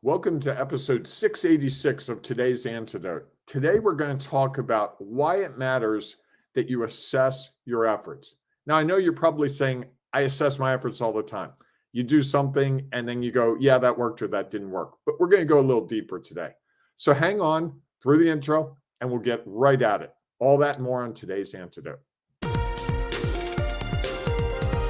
Welcome to episode 686 of today's Antidote. Today, we're going to talk about why it matters that you assess your efforts. Now, I know you're probably saying, I assess my efforts all the time. You do something and then you go, yeah, that worked or that didn't work. But we're going to go a little deeper today. So hang on through the intro and we'll get right at it. All that and more on today's Antidote.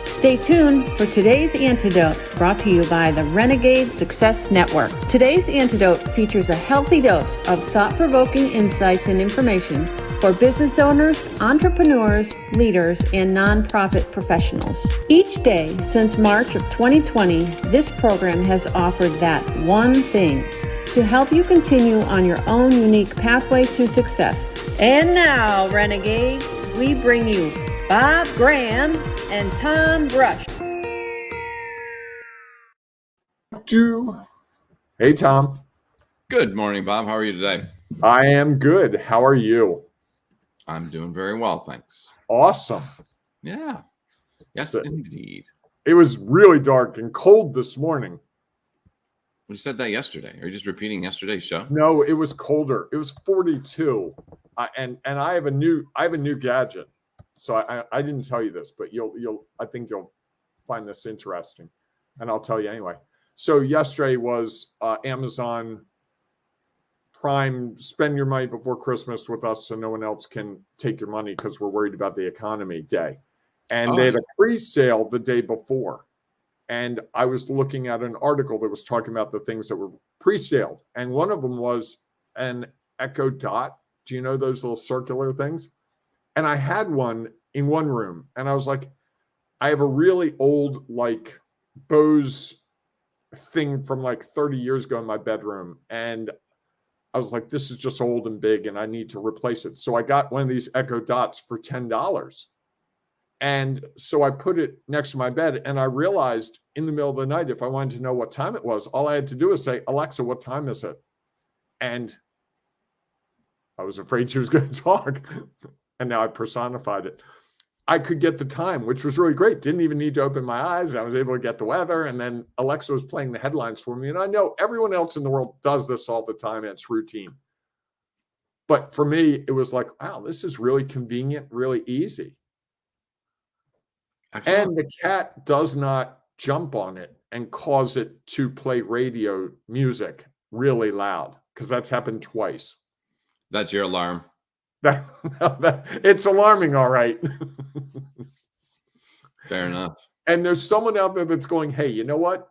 Stay tuned for today's Antidote, brought to you by the Renegade Success Network. Today's Antidote features a healthy dose of thought-provoking insights and information for business owners, entrepreneurs, leaders, and nonprofit professionals. Each day since March of 2020, this program has offered that one thing to help you continue on your own unique pathway to success. And now, Renegades, we bring you Bob Graham and Tom Brush. Hey, Tom. Good morning, Bob. How are you today? I am good. How are you? I'm doing very well, thanks. Awesome. Yeah. Yes, indeed. It was really dark and cold this morning. We said that yesterday. Are you just repeating yesterday's show? No, it was colder. It was 42. And I have a new gadget. So I didn't tell you this, but I think you'll find this interesting, and I'll tell you anyway. So yesterday was Amazon Prime spend your money before Christmas with us so no one else can take your money because we're worried about the economy day. And they had a pre-sale the day before. And I was looking at an article that was talking about the things that were pre-saled. And one of them was an Echo Dot. Do you know those little circular things? And I had one in one room, and I was like, I have a really old, like, Bose thing from like 30 years ago in my bedroom. And I was like, this is just old and big, and I need to replace it. So I got one of these Echo Dots for $10. And so I put it next to my bed, and I realized in the middle of the night, if I wanted to know what time it was, all I had to do was say, Alexa, what time is it? And I was afraid she was going to talk. And now I personified it. I could get the time, which was really great. Didn't even need to open my eyes. I was able to get the weather. And then Alexa was playing the headlines for me. And I know everyone else in the world does this all the time. And it's routine. But for me, it was like, wow, this is really convenient, really easy. Excellent. And the cat does not jump on it and cause it to play radio music really loud, because that's happened twice. That's your alarm. It's alarming, all right. Fair enough. And there's someone out there that's going, hey, you know what?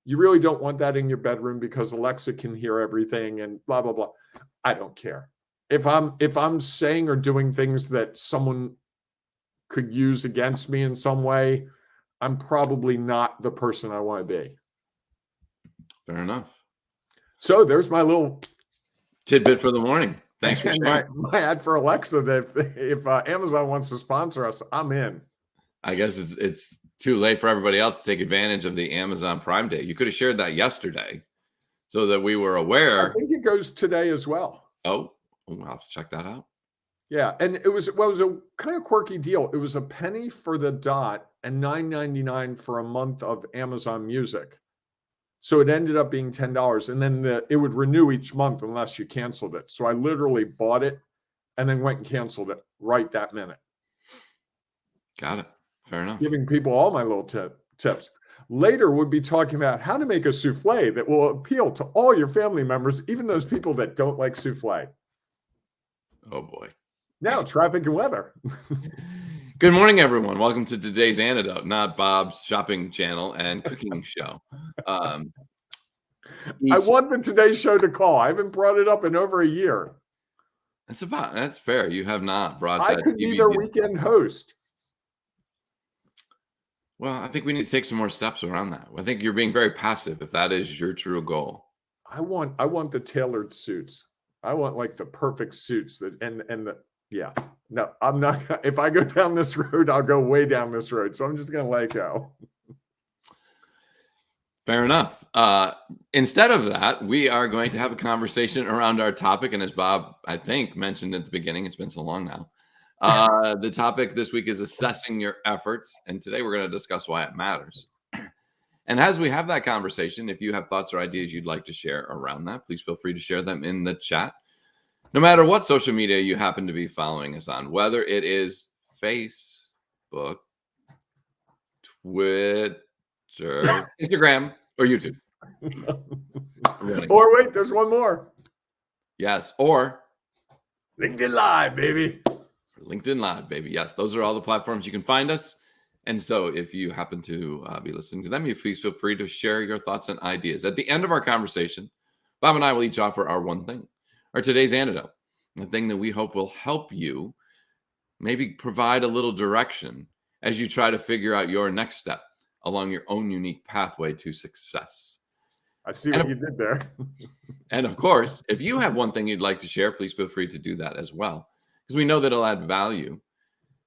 You really don't want that in your bedroom because Alexa can hear everything and blah, blah, blah. I don't care. If I'm saying or doing things that someone could use against me in some way, I'm probably not the person I want to be. Fair enough. So there's my little tidbit for the morning. Thanks for sharing. My ad for Alexa that if Amazon wants to sponsor us, I'm in. I guess it's too late for everybody else to take advantage of the Amazon Prime Day. You could have shared that yesterday so that we were aware. I think it goes today as well. Oh, I'll have to check that out. Yeah, and it was a kind of quirky deal. It was a penny for the dot and $9.99 for a month of Amazon Music. So it ended up being $10, and then it would renew each month unless you canceled it. So I literally bought it and then went and canceled it right that minute. Got it. Fair enough. Giving people all my little tips. Later, we'll be talking about how to make a souffle that will appeal to all your family members, even those people that don't like souffle. Oh, boy. Now, traffic and weather. Good morning, everyone. Welcome to today's Antidote, not Bob's shopping channel and cooking show. I want the Today Show to call. I haven't brought it up in over a year. That's fair. You have not brought that. I could be their weekend host. Well, I think we need to take some more steps around that. I think you're being very passive if that is your true goal. I want the tailored suits. I want like the perfect suits yeah. No, I'm not. If I go down this road, I'll go way down this road. So I'm just going to let go. Fair enough. Instead of that, we are going to have a conversation around our topic. And as Bob, I think, mentioned at the beginning, it's been so long now. The topic this week is assessing your efforts. And today we're going to discuss why it matters. And as we have that conversation, if you have thoughts or ideas you'd like to share around that, please feel free to share them in the chat. No matter what social media you happen to be following us on, whether it is Facebook, Twitter, Instagram, or YouTube. Or wait, there's one more. Yes, or LinkedIn Live, baby. LinkedIn Live, baby. Yes, those are all the platforms you can find us. And so if you happen to be listening to them, you please feel free to share your thoughts and ideas. At the end of our conversation, Bob and I will each offer our one thing, or today's antidote, the thing that we hope will help you maybe provide a little direction as you try to figure out your next step along your own unique pathway to success. I see what you did there. And of course, if you have one thing you'd like to share, please feel free to do that as well, because we know that it'll add value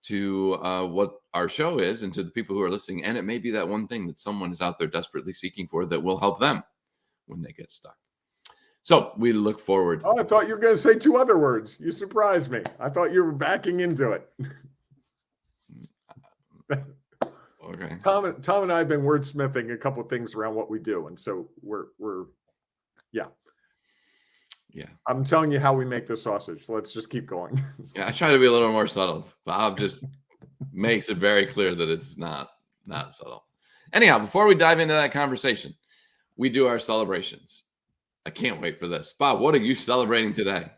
to what our show is and to the people who are listening. And it may be that one thing that someone is out there desperately seeking for that will help them when they get stuck. So we look forward. Oh, I thought you were going to say two other words. You surprised me. I thought you were backing into it. Okay. Tom and I have been wordsmithing a couple of things around what we do. And so we're yeah. I'm telling you how we make the sausage. Let's just keep going. Yeah, I try to be a little more subtle. Bob just makes it very clear that it's not subtle. Anyhow, before we dive into that conversation, we do our celebrations. I can't wait for this. Bob, what are you celebrating today?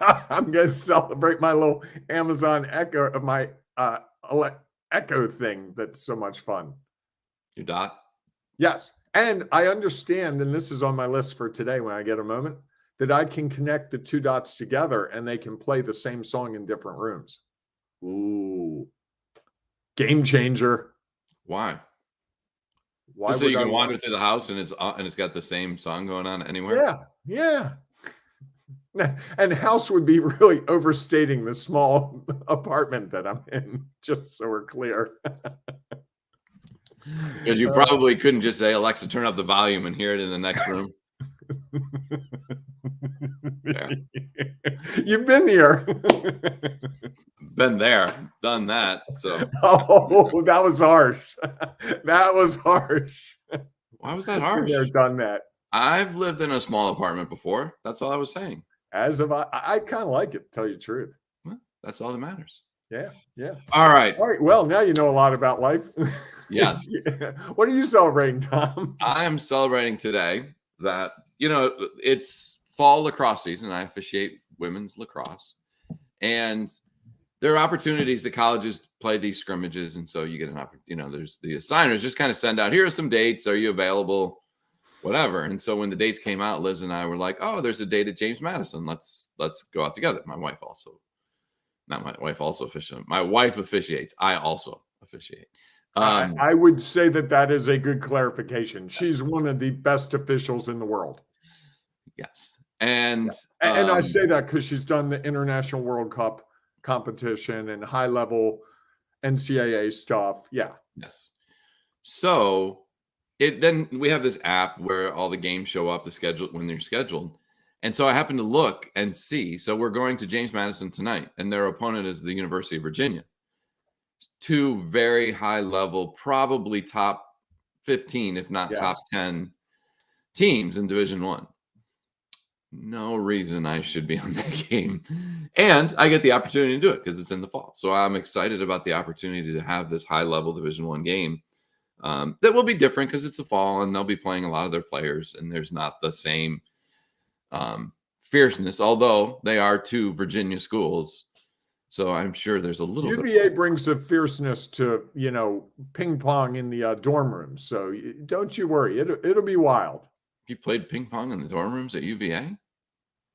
I'm going to celebrate my little Amazon Echo of my Echo thing. That's so much fun. Your dot? Yes. And I understand, and this is on my list for today when I get a moment, that I can connect the two dots together and they can play the same song in different rooms. Ooh. Game changer. Why? Why Just so you can wander through the house and it's got the same song going on anywhere? Yeah. And house would be really overstating the small apartment that I'm in, just so we're clear. Because you probably couldn't just say, Alexa, turn up the volume and hear it in the next room. Yeah. You've been here. Been there, done that. So oh, that was harsh. That was harsh. Why was that harsh? I've done that. I've lived in a small apartment before. That's all I was saying. As of I kind of like it, to tell you the truth. Well, that's all that matters. Yeah. All right. Well, now you know a lot about life. Yes. What are you celebrating, Tom? I am celebrating today that, it's fall lacrosse season. I officiate women's lacrosse. And there are opportunities that colleges play these scrimmages. And so you get an opportunity, there's the assigners just kind of send out, here are some dates. Are you available? Whatever. And so when the dates came out, Liz and I were like, oh, there's a date at James Madison. Let's go out together. My wife officiates. I also officiate. I would say that is a good clarification. She's one of the best officials in the world. Yes. And I say that because she's done the International World Cup competition and high level NCAA stuff. Yeah. Yes. So then we have this app where all the games show up, the schedule when they're scheduled. And so I happened to look and see. So we're going to James Madison tonight, and their opponent is the University of Virginia. Two very high level, probably top 15, if not top 10 teams in Division I. No reason I should be on that game. And I get the opportunity to do it because it's in the fall. So I'm excited about the opportunity to have this high level Division I game. That will be different because it's the fall and they'll be playing a lot of their players and there's not the same fierceness, although they are two Virginia schools. So I'm sure there's a little UVA brings a fierceness to, ping pong in the dorm rooms. So don't you worry. It'll be wild. You played ping pong in the dorm rooms at UVA?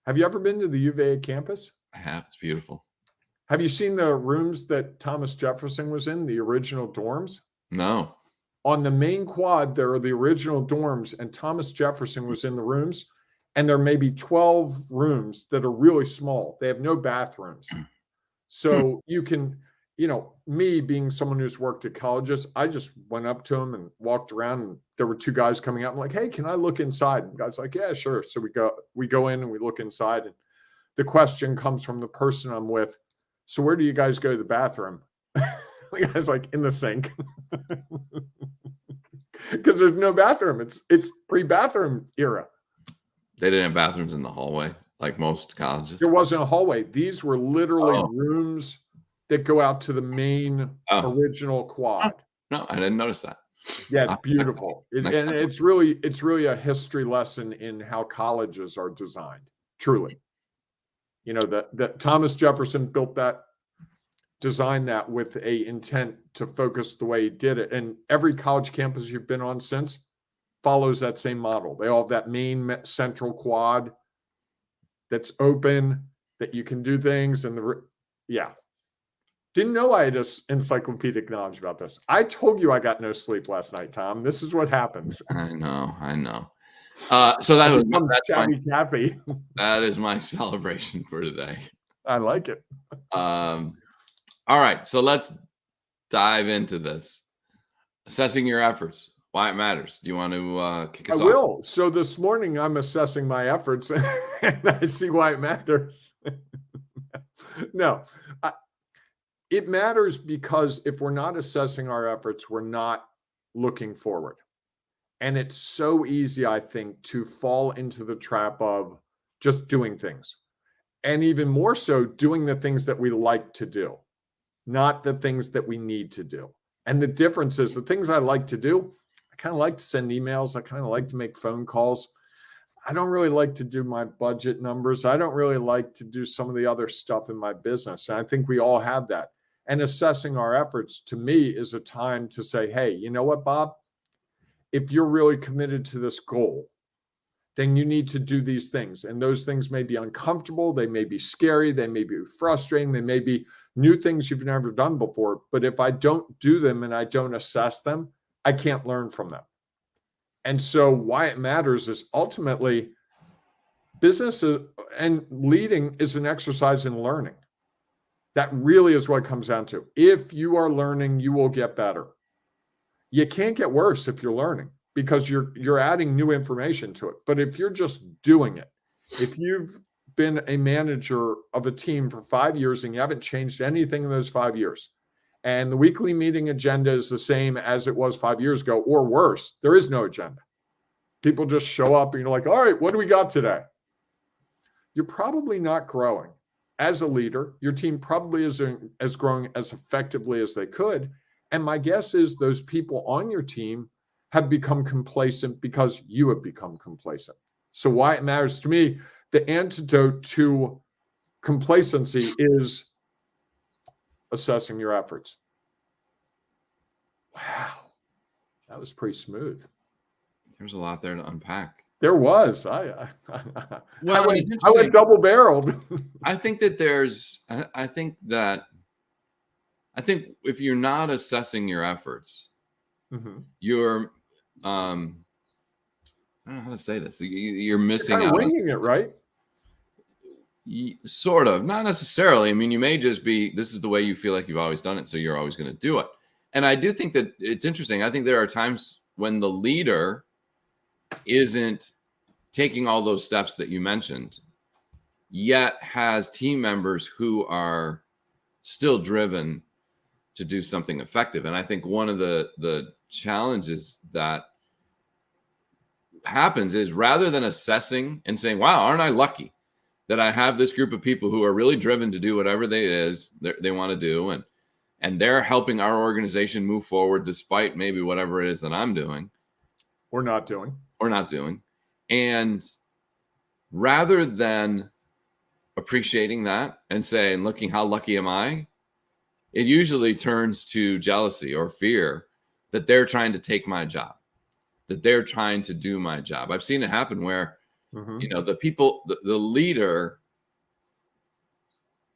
Have you ever been to the UVA campus? I have. It's beautiful. Have you seen the rooms that Thomas Jefferson was in, the original dorms? No. On the main quad, there are the original dorms, and Thomas Jefferson was in the rooms, and there may be 12 rooms that are really small. They have no bathrooms. So you can, me being someone who's worked at colleges, I just went up to him and walked around, and there were two guys coming out. I'm like, hey, can I look inside? And the guy's like, yeah, sure. So we go in and we look inside, and the question comes from the person I'm with. So where do you guys go to the bathroom? The guy's like, in the sink. because there's no bathroom. It's pre-bathroom era. They didn't have bathrooms in the hallway like most colleges. There wasn't a hallway. These were literally Oh. rooms that go out to the main original quad. No, I didn't notice that. Yeah, it's beautiful. It's really a history lesson in how colleges are designed. Truly, you know, that Thomas Jefferson built that, designed that with a intent to focus the way he did it. And every college campus you've been on since follows that same model. They all have that main central quad that's open, that you can do things. And didn't know I had this encyclopedic knowledge about this. I told you I got no sleep last night, Tom. This is what happens. I know. So that was tappy. That is my celebration for today. I like it. All right, so let's dive into this. Assessing your efforts, why it matters. Do you want to kick us off? I will. So this morning I'm assessing my efforts and I see why it matters. No, it matters because if we're not assessing our efforts, we're not looking forward. And it's so easy, I think, to fall into the trap of just doing things. And even more so, doing the things that we like to do, not the things that we need to do. And the difference is the things I like to do, I kind of like to send emails. I kind of like to make phone calls. I don't really like to do my budget numbers. I don't really like to do some of the other stuff in my business. And I think we all have that. And assessing our efforts, to me, is a time to say, hey, you know what, Bob? If you're really committed to this goal, then you need to do these things. And those things may be uncomfortable. They may be scary. They may be frustrating. They may be new things you've never done before. But if I don't do them and I don't assess them, I can't learn from them. And so why it matters is ultimately business and leading is an exercise in learning. That really is what it comes down to. If you are learning, you will get better. You can't get worse if you're learning because you're adding new information to it. But if you're just doing it, if you've been a manager of a team for 5 years and you haven't changed anything in those 5 years, and the weekly meeting agenda is the same as it was 5 years ago, or worse, there is no agenda. People just show up and you're like, all right, what do we got today? You're probably not growing. As a leader, your team probably isn't as growing as effectively as they could. And my guess is those people on your team have become complacent because you have become complacent. So why it matters to me, the antidote to complacency is assessing your efforts. Wow, that was pretty smooth. There's a lot there to unpack. There was. I went double barreled. I think if you're not assessing your efforts, you're I don't know how to say this. You're missing out. Winging it, right? Sort of, not necessarily. I mean, you may just be, this is the way you feel like you've always done it, so you're always going to do it. And I do think that it's interesting. I think there are times when the leader isn't taking all those steps that you mentioned, yet has team members who are still driven to do something effective. And I think one of the challenges that happens is rather than assessing and saying, wow, aren't I lucky that I have this group of people who are really driven to do whatever they want to do, and they're helping our organization move forward despite maybe whatever it is that I'm doing or not doing. And rather than appreciating that and saying, looking, how lucky am I? It usually turns to jealousy or fear that they're trying to take my job, that they're trying to do my job. I've seen it happen where, the leader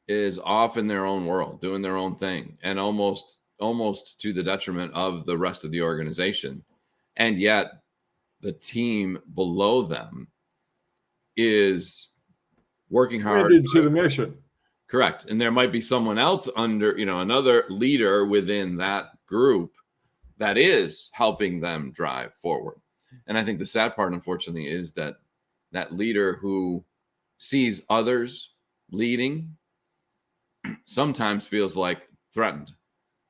is off in their own world, doing their own thing, and almost to the detriment of the rest of the organization. And yet the team below them is working hard to the mission. Correct. And there might be someone else under, another leader within that group that is helping them drive forward. And I think the sad part, unfortunately, is that leader who sees others leading sometimes feels like threatened,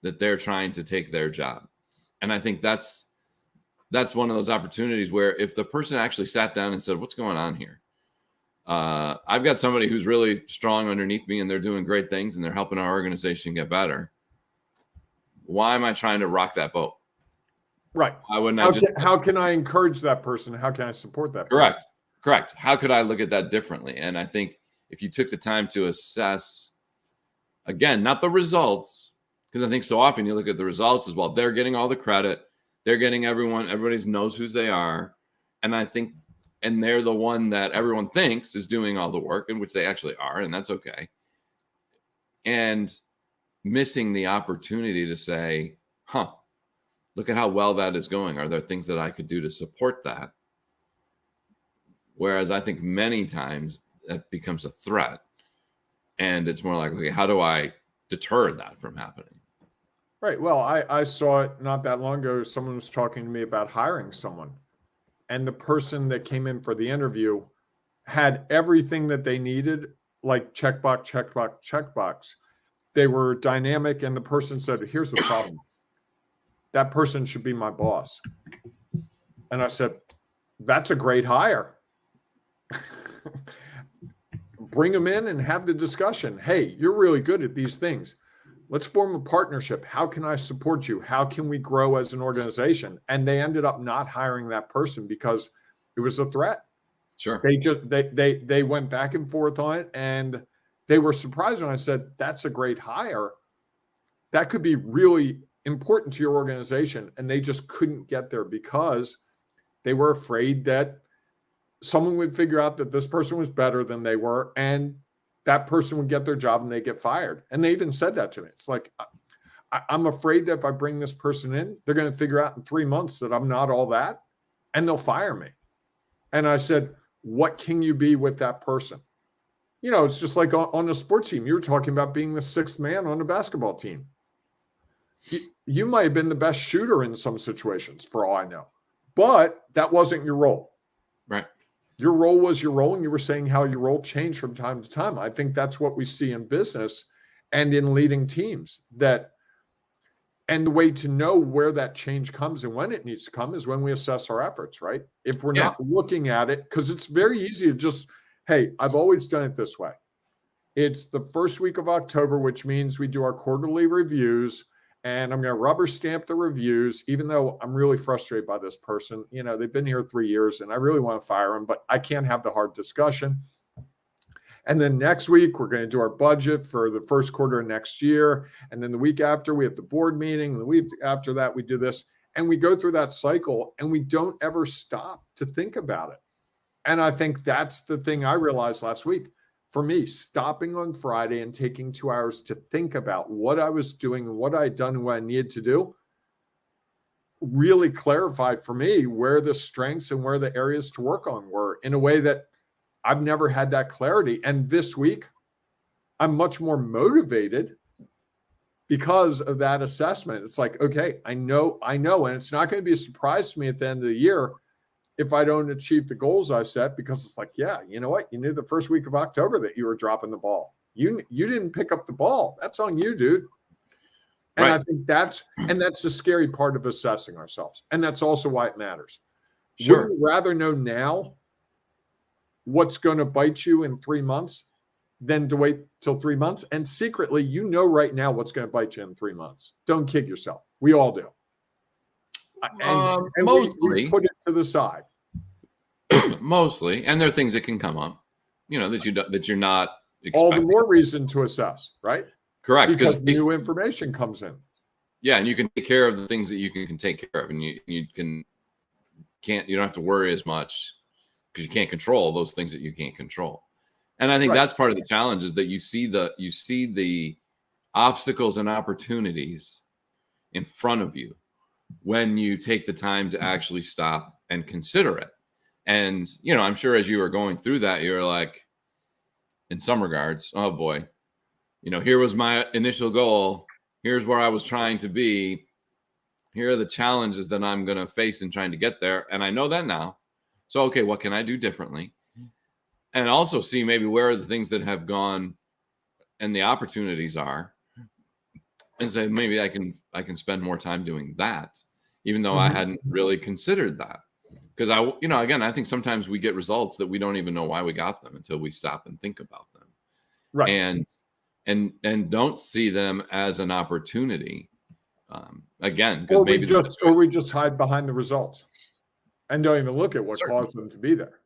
that they're trying to take their job. And I think that's that's one of those opportunities where if the person actually sat down and said, what's going on here? I've got somebody who's really strong underneath me and they're doing great things and they're helping our organization get better. Why am I trying to rock that boat? Right. Why wouldn't I just... How can I encourage that person? How can I support that Correct. person? Correct. How could I look at that differently? And I think if you took the time to assess, again, not the results, because I think so often you look at the results as well. They're getting all the credit. They're getting everybody knows who they are. And I think, and they're the one that everyone thinks is doing all the work, in which they actually are, and that's okay. And missing the opportunity to say, look at how well that is going. Are there things that I could do to support that? Whereas I think many times that becomes a threat. And it's more like, okay, how do I deter that from happening? Right. Well, I saw it not that long ago. Someone was talking to me about hiring someone. And the person that came in for the interview had everything that they needed, like checkbox, checkbox, checkbox. They were dynamic. And the person said, here's the problem. That person should be my boss. And I said, that's a great hire. Bring them in and have the discussion. Hey, you're really good at these things. Let's form a partnership. How can I support you? How can we grow as an organization? And they ended up not hiring that person because it was a threat. Sure. They went back and forth on it, and they were surprised when I said, that's a great hire. That could be really important to your organization. And they just couldn't get there because they were afraid that someone would figure out that this person was better than they were, and that person would get their job and they get fired. And they even said that to me. It's like, I'm afraid that if I bring this person in, they're going to figure out in 3 months that I'm not all that, and they'll fire me. And I said, what can you be with that person? You know, it's just like on a sports team. You were talking about being the sixth man on a basketball team. You might have been the best shooter in some situations, for all I know, but that wasn't your role. Right. Your role was your role, and you were saying how your role changed from time to time. I think that's what we see in business and in leading teams. And the way to know where that change comes and when it needs to come is when we assess our efforts, right? If we're not looking at it, because it's very easy to just, hey, I've always done it this way. It's the first week of October, which means we do our quarterly reviews. And I'm going to rubber stamp the reviews, even though I'm really frustrated by this person. You know, they've been here 3 years and I really want to fire them, but I can't have the hard discussion. And then next week, we're going to do our budget for the first quarter of next year. And then the week after, we have the board meeting. And the week after that, we do this. And we go through that cycle and we don't ever stop to think about it. And I think that's the thing I realized last week. For me, stopping on Friday and taking 2 hours to think about what I was doing and what I had done and what I needed to do really clarified for me where the strengths and where the areas to work on were in a way that I've never had that clarity. And this week, I'm much more motivated because of that assessment. It's like, okay, I know, and it's not going to be a surprise to me at the end of the year if I don't achieve the goals I set, because it's like, yeah, you know what? You knew the first week of October that you were dropping the ball. You didn't pick up the ball. That's on you, dude. And right. I think that's the scary part of assessing ourselves. And that's also why it matters. Sure. Would you rather know now what's going to bite you in 3 months than to wait till 3 months? And secretly, you know right now what's going to bite you in 3 months. Don't kid yourself. We all do. And mostly we put it to the side. Mostly, and there are things that can come up, you know, that you're not expecting. All the more reason to assess, right? Correct, because new information comes in. Yeah, and you can take care of the things that you can take care of, and you don't have to worry as much because you can't control those things that you can't control. And I think that's part of the challenge is that you see the obstacles and opportunities in front of you when you take the time to actually stop and consider it. And, you know, I'm sure as you were going through that, you're like, in some regards, oh boy, you know, here was my initial goal. Here's where I was trying to be. Here are the challenges that I'm going to face in trying to get there. And I know that now. So, okay, what can I do differently? And also see maybe where are the things that have gone and the opportunities are, and say, maybe I can spend more time doing that. even though I hadn't really considered that. Because again, I think sometimes we get results that we don't even know why we got them until we stop and think about them. Right. And don't see them as an opportunity. Again, or we just hide behind the results and don't even look at what caused them to be there.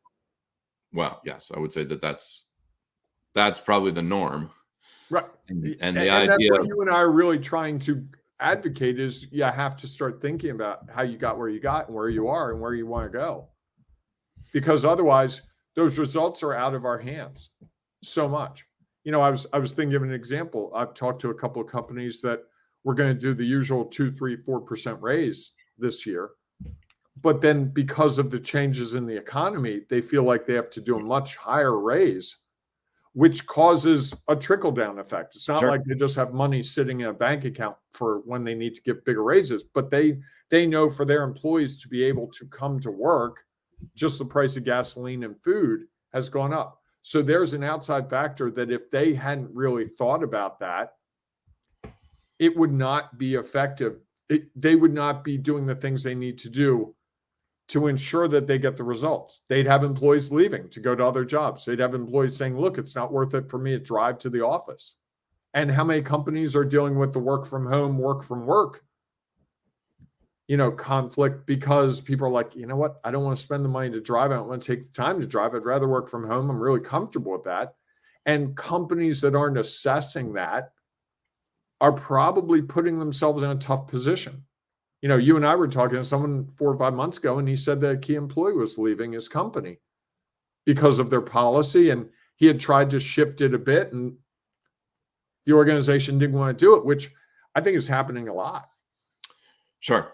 Well, yes, I would say that's probably the norm. Right. And the idea that's what you and I are really trying to advocate is you have to start thinking about how you got where you got and where you are and where you want to go. Because otherwise those results are out of our hands so much. I was thinking of an example. I've talked to a couple of companies that we're going to do the usual 2, 3, 4% raise this year. But then because of the changes in the economy, they feel like they have to do a much higher raise, which causes a trickle-down effect. It's not like they just have money sitting in a bank account for when they need to give bigger raises, but they know for their employees to be able to come to work, just the price of gasoline and food has gone up. So there's an outside factor that if they hadn't really thought about that, it would not be effective. They would not be doing the things they need to do to ensure that they get the results. They'd have employees leaving to go to other jobs. They'd have employees saying, look, it's not worth it for me to drive to the office. And how many companies are dealing with the work from home, work from work, conflict because people are like, you know what? I don't want to spend the money to drive. I don't want to take the time to drive. I'd rather work from home. I'm really comfortable with that. And companies that aren't assessing that are probably putting themselves in a tough position. You and I were talking to someone 4 or 5 months ago, and he said that a key employee was leaving his company because of their policy, and he had tried to shift it a bit, and the organization didn't want to do it, which I think is happening a lot. Sure.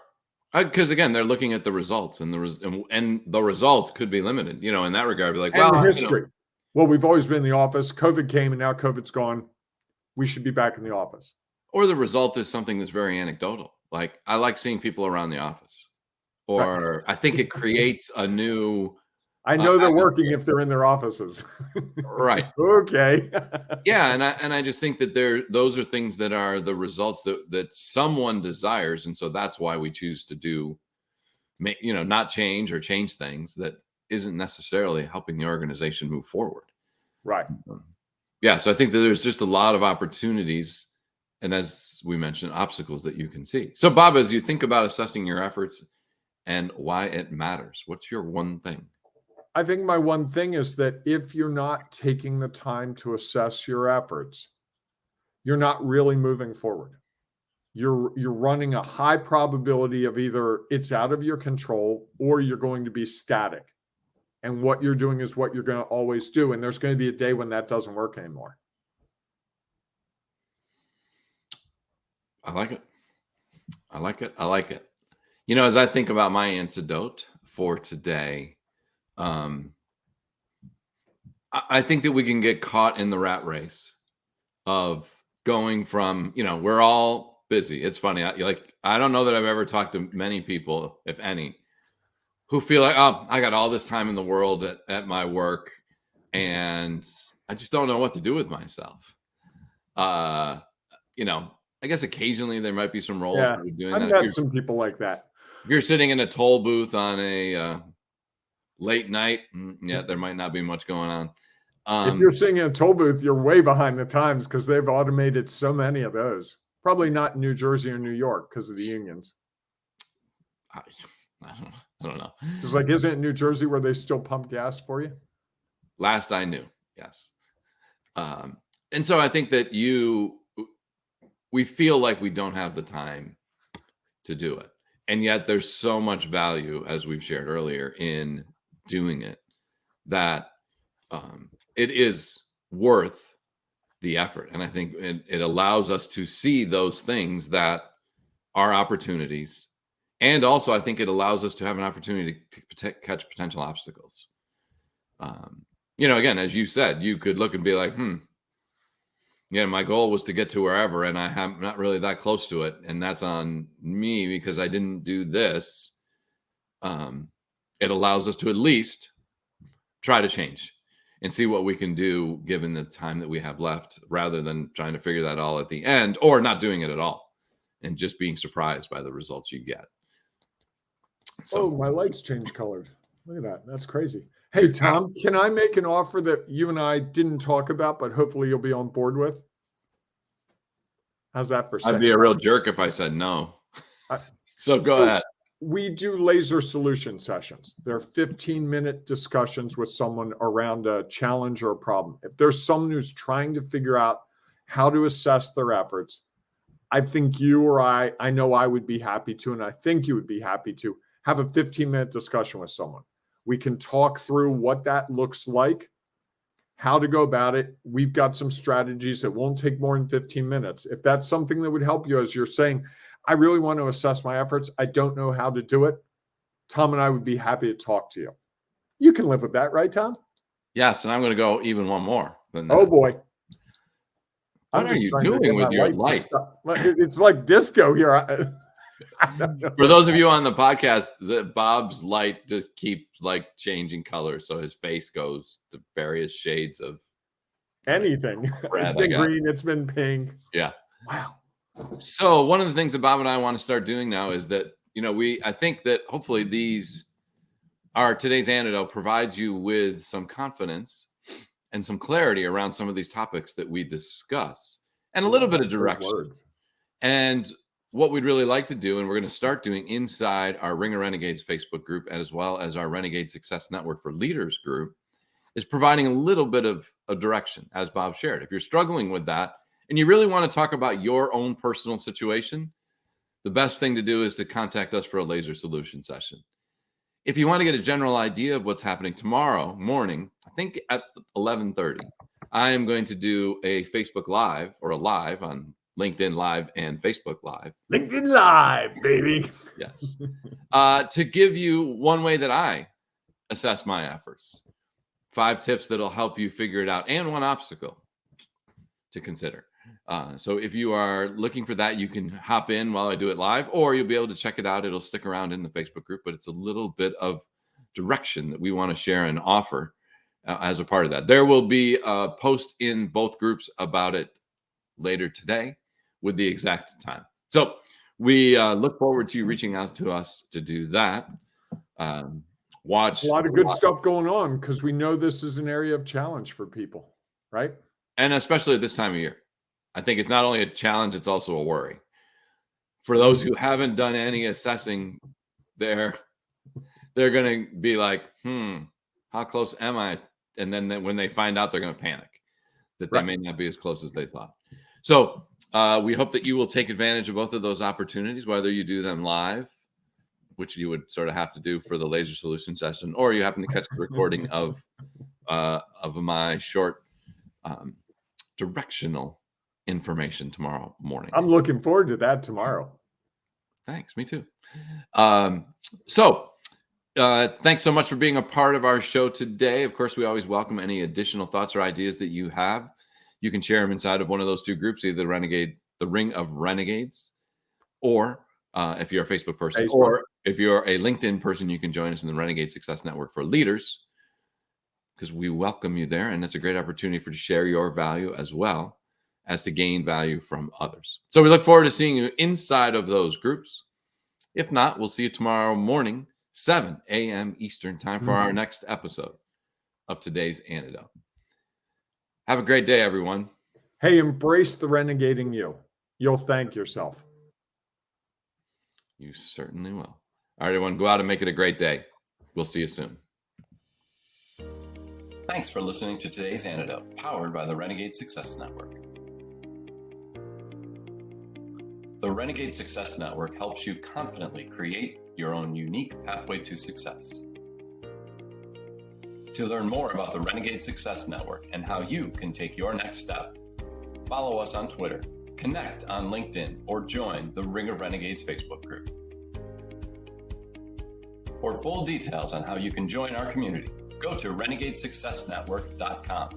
Because again, they're looking at the results, and the results could be limited, in that regard. Be like, and the history. Well, we've always been in the office. COVID came, and now COVID's gone. We should be back in the office. Or the result is something that's very anecdotal. Like, I like seeing people around the office, or I think it creates a new. I know they're working if they're in their offices. Right. Okay. Yeah, and I just think that those are things that are the results that someone desires, and so that's why we choose to not change or change things that isn't necessarily helping the organization move forward. Right. Yeah. So I think that there's just a lot of opportunities. And as we mentioned, obstacles that you can see. So, Bob, as you think about assessing your efforts and why it matters, what's your one thing? I think my one thing is that if you're not taking the time to assess your efforts, you're not really moving forward. You're running a high probability of either it's out of your control or you're going to be static. And what you're doing is what you're going to always do. And there's going to be a day when that doesn't work anymore. I like it. I like it. I like it. As I think about my antidote for today, I think that we can get caught in the rat race of going from, we're all busy. It's funny. I don't know that I've ever talked to many people, if any, who feel like, oh, I got all this time in the world at my work, and I just don't know what to do with myself. I guess occasionally there might be some roles that are doing that. I've met some people like that. If you're sitting in a toll booth on a late night, there might not be much going on. If you're sitting in a toll booth, you're way behind the times because they've automated so many of those. Probably not in New Jersey or New York because of the unions. I don't know. It's like, isn't it New Jersey where they still pump gas for you? Last I knew, yes. And so I think that we feel like we don't have the time to do it. And yet there's so much value, as we've shared earlier, in doing it, that it is worth the effort. And I think it allows us to see those things that are opportunities. And also, I think it allows us to have an opportunity to catch potential obstacles. Again, as you said, you could look and be like, my goal was to get to wherever, and I'm not really that close to it. And that's on me because I didn't do this. It allows us to at least try to change and see what we can do given the time that we have left, rather than trying to figure that all at the end or not doing it at all and just being surprised by the results you get. So my lights changed colored. Look at that. That's crazy. Hey, Tom, can I make an offer that you and I didn't talk about, but hopefully you'll be on board with? How's that for I'd be a real jerk if I said no. So go ahead. We do laser solution sessions. They're 15-minute discussions with someone around a challenge or a problem. If there's someone who's trying to figure out how to assess their efforts, I think you or I know I would be happy to, and I think you would be happy to have a 15-minute discussion with someone. We can talk through what that looks like, how to go about it. We've got some strategies that won't take more than 15 minutes. If that's something that would help you, as you're saying, I really want to assess my efforts, I don't know how to do it, Tom and I would be happy to talk to you. You can live with that, right, Tom? Yes, and I'm going to go even one more than that. Oh, boy. What are you doing with your light? It's like disco here. For those of you on the podcast, Bob's light just keeps like changing color, so his face goes to various shades of anything. It's been green, it's been pink. Yeah. Wow. So one of the things that Bob and I want to start doing now is that, I think that hopefully today's antidote provides you with some confidence and some clarity around some of these topics that we discuss and a little bit of direction. And what we'd really like to do, and we're going to start doing inside our Ring of Renegades Facebook group, as well as our Renegade Success Network for Leaders group, is providing a little bit of a direction, as Bob shared. If you're struggling with that and you really want to talk about your own personal situation, the best thing to do is to contact us for a laser solution session. If you want to get a general idea of what's happening tomorrow morning, I think at 11:30, I am going to do a Facebook Live or a live on LinkedIn Live and Facebook Live. LinkedIn Live, baby. Yes. To give you one way that I assess my efforts, 5 tips that'll help you figure it out, and 1 obstacle to consider. So if you are looking for that, you can hop in while I do it live, or you'll be able to check it out. It'll stick around in the Facebook group, but it's a little bit of direction that we want to share and offer as a part of that. There will be a post in both groups about it later today with the exact time. So we look forward to you reaching out to us to do that. Watch a lot of good stuff going on, because we know this is an area of challenge for people, right? And especially at this time of year. I think it's not only a challenge, it's also a worry. For those who haven't done any assessing, they're going to be like, how close am I? And then when they find out, they're going to panic that they may not be as close as they thought. So we hope that you will take advantage of both of those opportunities, whether you do them live, which you would sort of have to do for the laser solution session, or you happen to catch the recording of my short directional information tomorrow morning. I'm looking forward to that tomorrow. Thanks. Me too. Thanks so much for being a part of our show today. Of course, we always welcome any additional thoughts or ideas that you have. You can share them inside of one of those 2 groups, either the Ring of Renegades, or if you're a Facebook person, or if you're a LinkedIn person, you can join us in the Renegade Success Network for Leaders, because we welcome you there. And it's a great opportunity for you to share your value as well as to gain value from others. So we look forward to seeing you inside of those groups. If not, we'll see you tomorrow morning, 7 a.m. Eastern time, for our next episode of today's Antidote. Have a great day, everyone. Hey, embrace the renegading you. You'll thank yourself. You certainly will. All right, everyone, go out and make it a great day. We'll see you soon. Thanks for listening to today's Antidote, powered by the Renegade Success Network. The Renegade Success Network helps you confidently create your own unique pathway to success. To learn more about the Renegade Success Network and how you can take your next step, follow us on Twitter, connect on LinkedIn, or join the Ring of Renegades Facebook group. For full details on how you can join our community, go to renegadesuccessnetwork.com.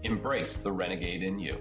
Embrace the renegade in you.